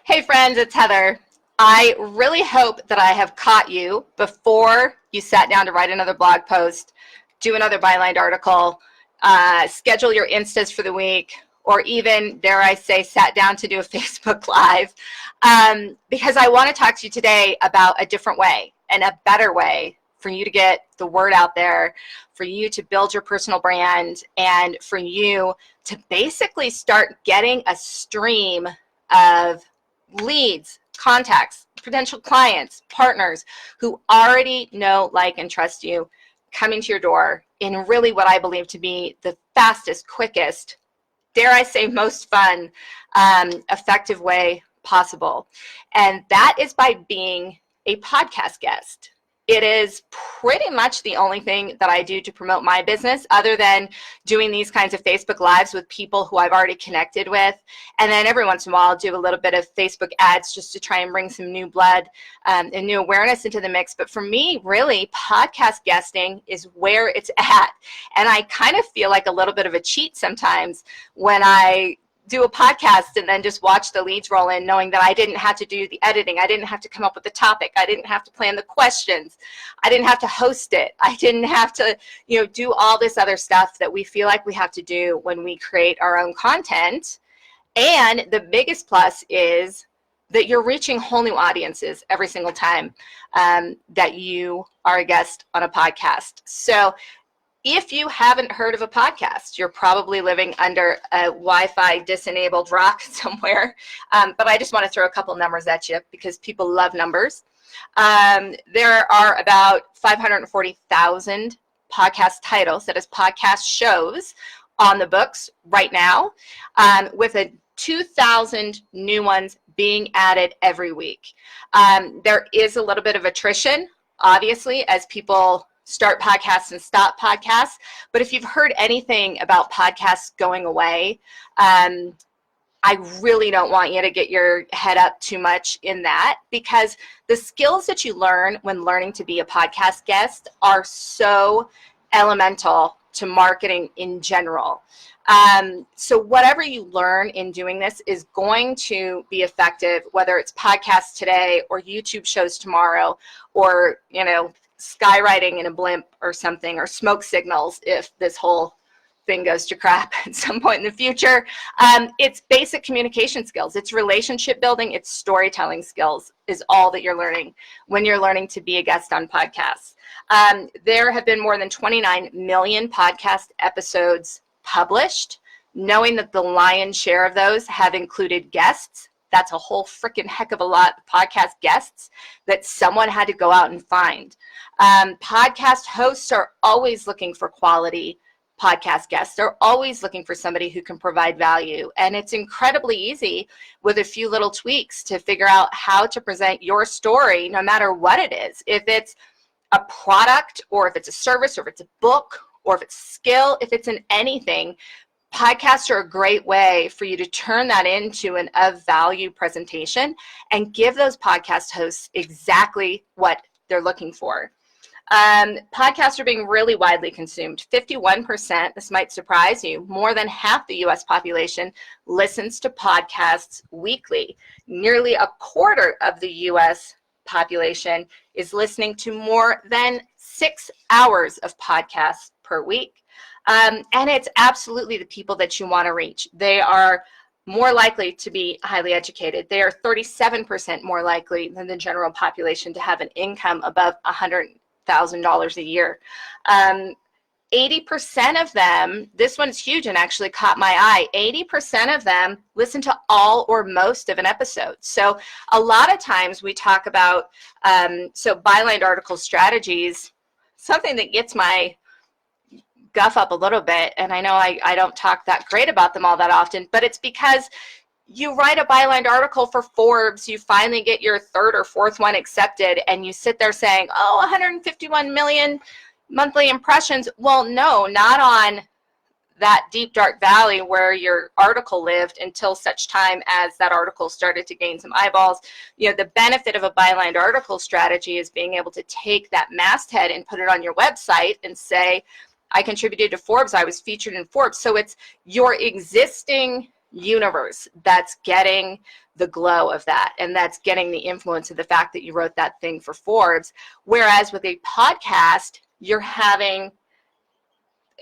Hey friends, it's Heather. I really hope that I have caught you before you sat down to write another blog post, do another Bylined article, schedule your Instas for the week, or even, dare I say, sat down to do a Facebook Live, because I want to talk to you today about a different way and a better way for you to get the word out there, for you to build your personal brand, and for you to basically start getting a stream of leads, contacts, potential clients, partners who already know, like, and trust you coming to your door in really what I believe to be the fastest, quickest, dare I say, most fun, effective way possible. And that is by being a podcast guest. It is pretty much the only thing that I do to promote my business, other than doing these kinds of Facebook Lives with people who I've already connected with. And then every once in a while, I'll do a little bit of Facebook ads just to try and bring some new blood and new awareness into the mix. But for me, really, podcast guesting is where it's at. And I kind of feel like a little bit of a cheat sometimes when I do a podcast and then just watch the leads roll in, knowing that I didn't have to do the editing. I didn't have to come up with the topic. I didn't have to plan the questions. I didn't have to host it. I didn't have to, do all this other stuff that we feel like we have to do when we create our own content. And the biggest plus is that you're reaching whole new audiences every single time that you are a guest on a podcast. So if you haven't heard of a podcast, you're probably living under a Wi-Fi disenabled rock somewhere. But I just want to throw a couple numbers at you because people love numbers. There are about 540,000 podcast titles, that is podcast shows, on the books right now, with 2,000 new ones being added every week. There is a little bit of attrition, obviously, as people start podcasts and stop podcasts. But if you've heard anything about podcasts going away, I really don't want you to get your head up too much in that, because the skills that you learn when learning to be a podcast guest are so elemental to marketing in general. So whatever you learn in doing this is going to be effective, whether it's podcasts today or YouTube shows tomorrow, or, skywriting in a blimp or something, or smoke signals if this whole thing goes to crap at some point in the future. It's basic communication skills. It's relationship building. It's storytelling skills is all that you're learning when you're learning to be a guest on podcasts. There have been more than 29 million podcast episodes published, knowing that the lion's share of those have included guests. That's a whole freaking heck of a lot of podcast guests that someone had to go out and find. Podcast hosts are always looking for quality podcast guests. They're always looking for somebody who can provide value. And it's incredibly easy with a few little tweaks to figure out how to present your story, no matter what it is. If it's a product, or if it's a service, or if it's a book, or if it's a skill, if it's in anything, podcasts are a great way for you to turn that into an of value presentation and give those podcast hosts exactly what they're looking for. Podcasts are being really widely consumed. 51%, this might surprise you, more than half the US population listens to podcasts weekly. Nearly a quarter of the US population is listening to more than 6 hours of podcasts per week. And it's absolutely the people that you want to reach. They are more likely to be highly educated. They are 37% more likely than the general population to have an income above $100,000 a year. 80% of them, this one's huge and actually caught my eye, 80% of them listen to all or most of an episode. So a lot of times we talk about, Bylined article strategies, something that gets my guff up a little bit, and I know I don't talk that great about them all that often, but it's because you write a Bylined article for Forbes, you finally get your third or fourth one accepted, and you sit there saying, 151 million monthly impressions. Well, no, not on that deep, dark valley where your article lived until such time as that article started to gain some eyeballs. The benefit of a Bylined article strategy is being able to take that masthead and put it on your website and say, I contributed to Forbes, I was featured in Forbes. So it's your existing universe that's getting the glow of that, and that's getting the influence of the fact that you wrote that thing for Forbes. Whereas with a podcast, you're having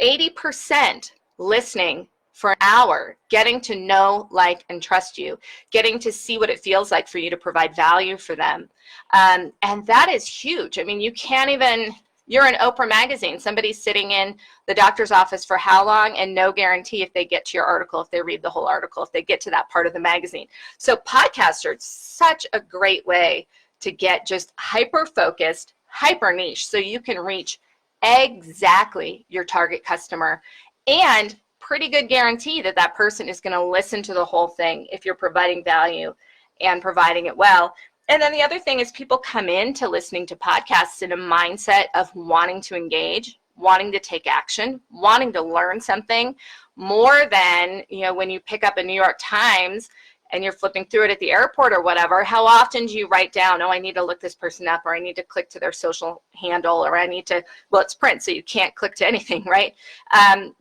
80% listening for an hour, getting to know, like, and trust you, getting to see what it feels like for you to provide value for them. And that is huge. I mean, you can't even, you're in Oprah magazine, somebody's sitting in the doctor's office for how long, and no guarantee if they get to your article, if they read the whole article, if they get to that part of the magazine. So podcasts are such a great way to get just hyper-focused, hyper-niche, so you can reach exactly your target customer, and pretty good guarantee that that person is going to listen to the whole thing if you're providing value and providing it well. And then the other thing is, people come into listening to podcasts in a mindset of wanting to engage, wanting to take action, wanting to learn something more than, you know, when you pick up a New York Times and you're flipping through it at the airport or whatever, how often do you write down, oh, I need to look this person up, or I need to click to their social handle, or I need to, well, it's print, so you can't click to anything, right?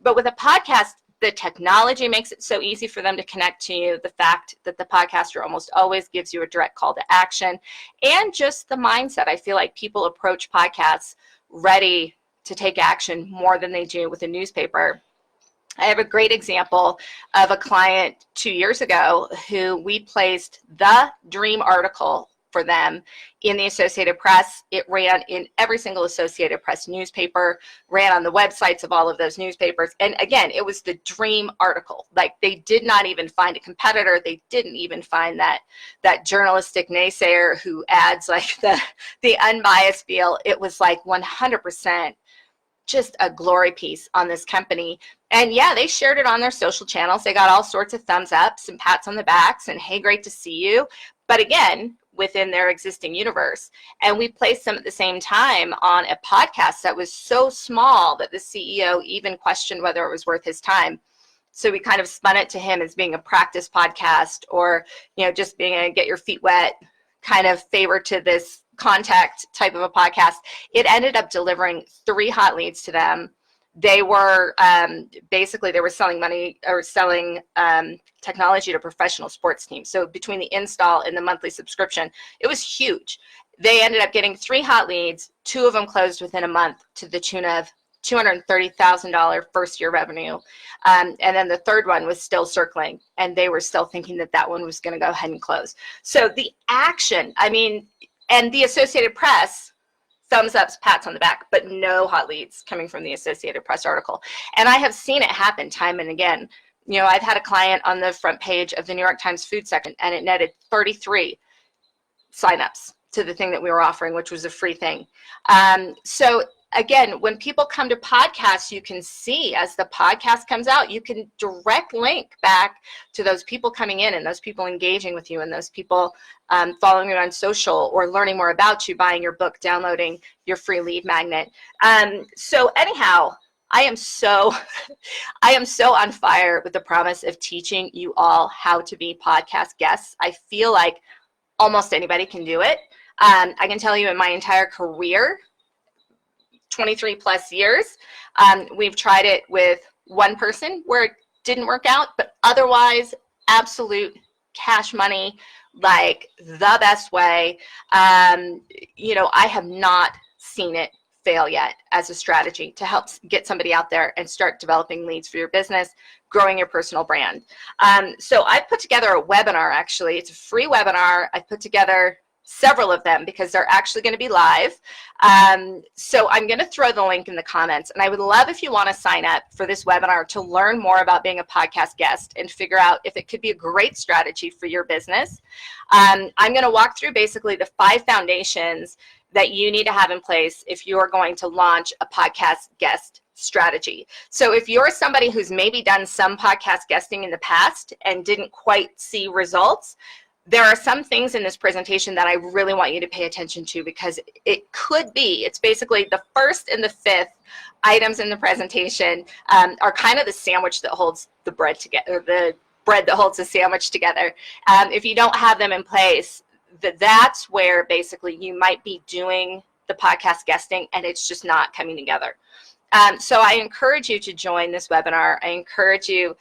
But with a podcast, the technology makes it so easy for them to connect to you. The fact that the podcaster almost always gives you a direct call to action, and just the mindset. I feel like people approach podcasts ready to take action more than they do with a newspaper. I have a great example of a client 2 years ago who we placed the dream article for them in the Associated Press. It ran in every single Associated Press newspaper, ran on the websites of all of those newspapers. And again, it was the dream article. Like, they did not even find a competitor. They didn't even find that journalistic naysayer who adds like the unbiased feel. It was like 100% just a glory piece on this company. And yeah, they shared it on their social channels. They got all sorts of thumbs ups and pats on the backs and, hey, great to see you. But again, within their existing universe. And we placed them at the same time on a podcast that was so small that the CEO even questioned whether it was worth his time. So we kind of spun it to him as being a practice podcast, or, you know, just being a get your feet wet kind of favor to this contact type of a podcast. It ended up delivering 3 hot leads to them. They were basically, they were selling money, or selling technology to professional sports teams. So between the install and the monthly subscription, it was huge. They ended up getting 3 hot leads. 2 of them closed within a month to the tune of $230,000 first year revenue. And then the third one was still circling, and they were still thinking that that one was going to go ahead and close. So the action, I mean, and the Associated Press, thumbs ups, pats on the back, but no hot leads coming from the Associated Press article. And I have seen it happen time and again. You know, I've had a client on the front page of the New York Times food section, and it netted 33 signups to the thing that we were offering, which was a free thing. So again, when people come to podcasts, you can see as the podcast comes out, you can direct link back to those people coming in, and those people engaging with you, and those people following you on social, or learning more about you, buying your book, downloading your free lead magnet. So anyhow, I am so on fire with the promise of teaching you all how to be podcast guests. I feel like almost anybody can do it. I can tell you, in my entire career, 23 plus years, we've tried it with one person where it didn't work out, but otherwise absolute cash money, like the best way. You know, I have not seen it fail yet as a strategy to help get somebody out there and start developing leads for your business, growing your personal brand. So I put together a webinar. Actually, it's a free webinar. I put together several of them because they're actually going to be live. So I'm going to throw the link in the comments, and I would love if you want to sign up for this webinar to learn more about being a podcast guest and figure out if it could be a great strategy for your business. I'm going to walk through basically the 5 foundations that you need to have in place if you're going to launch a podcast guest strategy. So if you're somebody who's maybe done some podcast guesting in the past and didn't quite see results, there are some things in this presentation that I really want you to pay attention to, because it could be, it's basically the 1st and the 5th items in the presentation are kind of the sandwich that holds the bread together, the bread that holds the sandwich together. If you don't have them in place, that's where basically you might be doing the podcast guesting and it's just not coming together. So I encourage you to join this webinar. I encourage you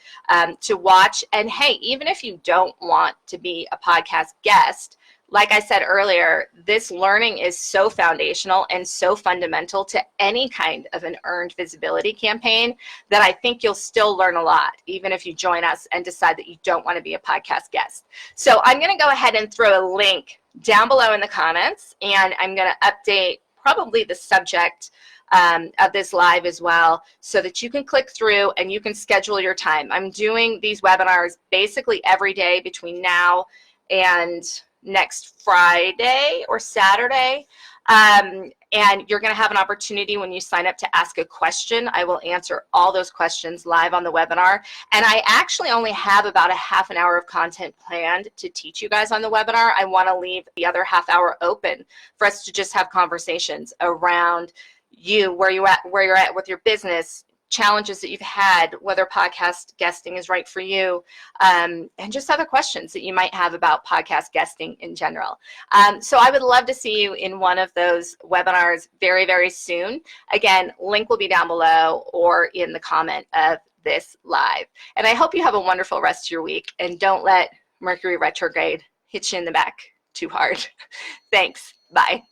to watch. And hey, even if you don't want to be a podcast guest, like I said earlier, this learning is so foundational and so fundamental to any kind of an earned visibility campaign that I think you'll still learn a lot, even if you join us and decide that you don't want to be a podcast guest. So I'm going to go ahead and throw a link down below in the comments, and I'm going to update probably the subject of this live as well, so that you can click through and you can schedule your time. I'm doing these webinars basically every day between now and next Friday or Saturday. And you're going to have an opportunity when you sign up to ask a question. I will answer all those questions live on the webinar. And I actually only have about a half an hour of content planned to teach you guys on the webinar. I want to leave the other half hour open for us to just have conversations around you, where you're at with your business, challenges that you've had, whether podcast guesting is right for you, and just other questions that you might have about podcast guesting in general. So I would love to see you in one of those webinars very, very soon. Again, link will be down below or in the comment of this live. And I hope you have a wonderful rest of your week, and don't let Mercury retrograde hit you in the back too hard. Thanks. Bye.